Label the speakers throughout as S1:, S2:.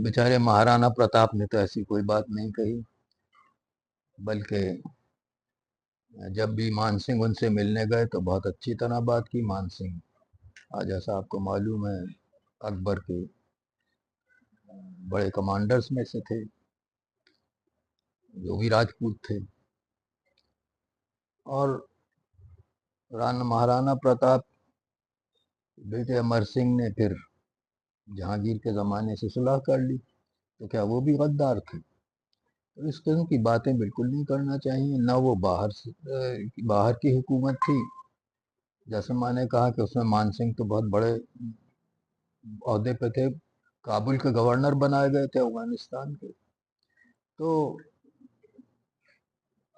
S1: बेचारे महाराणा प्रताप ने तो ऐसी कोई बात नहीं कही, बल्कि जब भी मान सिंह उनसे मिलने गए तो बहुत अच्छी तरह बात की। मान सिंह आज जैसा आपको मालूम है अकबर के बड़े कमांडर्स में से थे, जो भी राजपूत थे। और महाराणा प्रताप बेटे अमर सिंह ने फिर जहांगीर के ज़माने से सुलह कर ली, तो क्या वो भी गद्दार थे? तो इस किस्म की बातें बिल्कुल नहीं करना चाहिए। ना वो बाहर की हुकूमत थी, जैसे मैंने कहा कि उसमें मान सिंह तो बहुत बड़े ओहदे पे थे, काबुल के गवर्नर बनाए गए थे अफगानिस्तान के। तो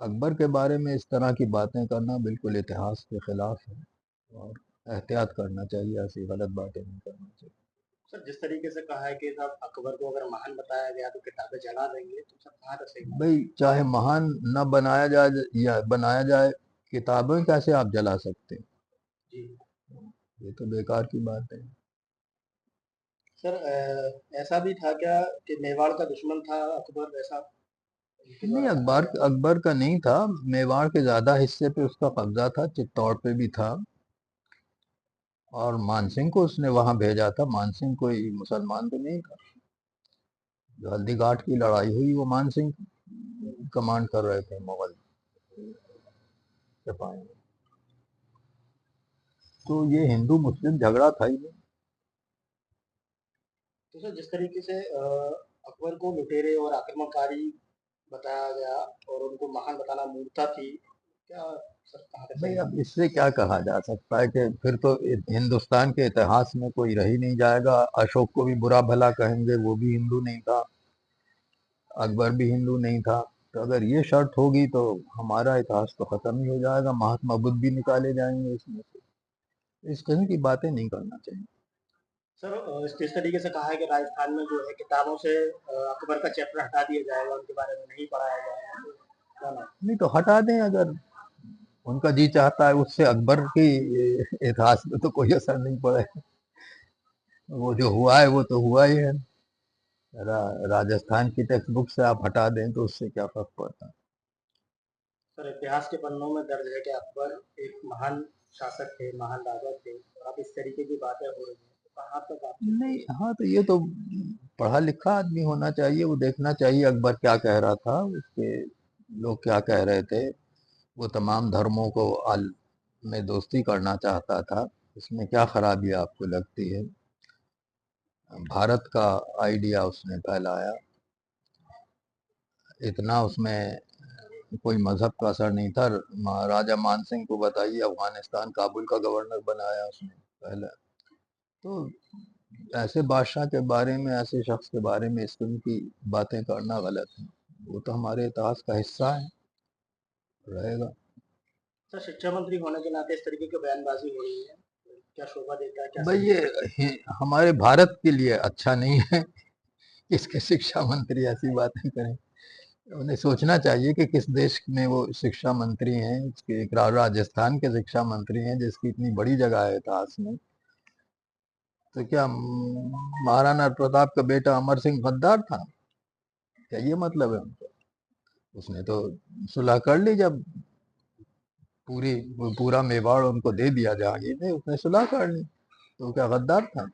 S1: अकबर के बारे में इस तरह की बातें करना बिल्कुल इतिहास के खिलाफ है, और एहतियात करना चाहिए, ऐसी गलत बातें नहीं करना चाहिए।
S2: सर जिस तरीके से कहा है कि साहब अकबर को अगर महान बताया गया तो किताबें जला देंगे, तो सर कहाँ तक सही बात
S1: भाई चाहे महान न बनाया जाए या बनाया जाए, किताबें कैसे आप जला सकते हैं?
S2: है? जी
S1: ये तो बेकार की बात है।
S2: सर ऐसा भी था क्या कि मेवाड़ का दुश्मन था अकबर, ऐसा उनके
S1: नहीं,
S2: द्वारा कहा गया?
S1: अकबर का नहीं था। मेवाड़ के ज्यादा हिस्से पे उसका कब्जा था, चित्तौड़ पे भी था। और मानसिंह को उसने वहां भेजा था। मानसिंह कोई मुसलमान तो नहीं था। जो हल्दी घाट की लड़ाई हुई वो मानसिंह कमांड कर रहे थे मुगल सिपाही। तो ये हिंदू मुस्लिम झगड़ा था ही नहीं।
S2: तो सर जिस तरीके से अकबर को लुटेरे और आक्रमणकारी बताया गया और उनको महान बताना मूर्खता थी, क्या सर कहाँ तक
S1: भाई
S2: सही
S1: अब
S2: बात है?
S1: इससे क्या कहा जा सकता है कि फिर तो हिंदुस्तान के इतिहास में कोई रह ही नहीं जाएगा। अशोक को भी बुरा भला कहेंगे, वो भी हिंदू नहीं था। अकबर भी हिंदू नहीं था। तो अगर ये शर्त होगी तो हमारा इतिहास तो खत्म ही हो जाएगा। महात्मा बुद्ध भी निकाले जाएंगे इसमें से। इस किस्म की बातें नहीं करना चाहिए।
S2: सर जिस तरीके से कहा है कि राजस्थान में जो है किताबों से अकबर का चैप्टर हटा दिया जाएगा, उनके बारे में नहीं पढ़ाया जाएगा, तो क्या ना?
S1: नहीं तो हटा दें, अगर उनका जी चाहता है। उससे अकबर की इतिहास में तो कोई असर नहीं पड़े। वो जो हुआ है वो तो हुआ ही है। राजस्थान की टेक्स्ट बुक से आप हटा दें तो उससे क्या फर्क पड़ता है?
S2: सर इतिहास के पन्नों में दर्ज है कि अकबर एक महान शासक थे, महान राजा थे, और अब इस तरीके की बातें हो रही हैं, तो कहाँ तक आप सोचते
S1: नहीं,
S2: हैं?
S1: हाँ तो ये तो पढ़ा लिखा आदमी होना चाहिए। वो देखना चाहिए अकबर क्या कह रहा था, उसके लोग क्या कह रहे थे। वो तमाम धर्मों को में दोस्ती करना चाहता था। इसमें क्या खराबी आपको लगती है? भारत का आइडिया उसने फैलाया। इतना उसमें कोई मजहब का असर नहीं था। महाराजा मान सिंह को बताइए, अफगानिस्तान काबुल का गवर्नर बनाया उसने पहले। तो ऐसे बादशाह के बारे में, ऐसे शख्स के बारे में इस किस्म की बातें करना गलत है। वो तो हमारे इतिहास का हिस्सा है, रहेगा।
S2: सर शिक्षा मंत्री होने के नाते इस तरीके की बयानबाजी हो रही है, तो क्या शोभा देता है, क्या
S1: भाई
S2: सही
S1: ये
S2: है?
S1: हमारे भारत के लिए अच्छा नहीं है कि इसके शिक्षा मंत्री ऐसी बातें करें। उन्हें सोचना चाहिए कि किस देश में वो शिक्षा मंत्री हैं। उसके एक राजस्थान के शिक्षा मंत्री हैं, जिसकी इतनी बड़ी जगह है इतिहास में। तो क्या महाराणा प्रताप का बेटा अमर सिंह गद्दार था? क्या ये मतलब है उनका? उसने तो सुलह कर ली, जब पूरा मेवाड़ उनको दे दिया जहांगीर ने, उसने सुलह कर ली। तो क्या गद्दार था?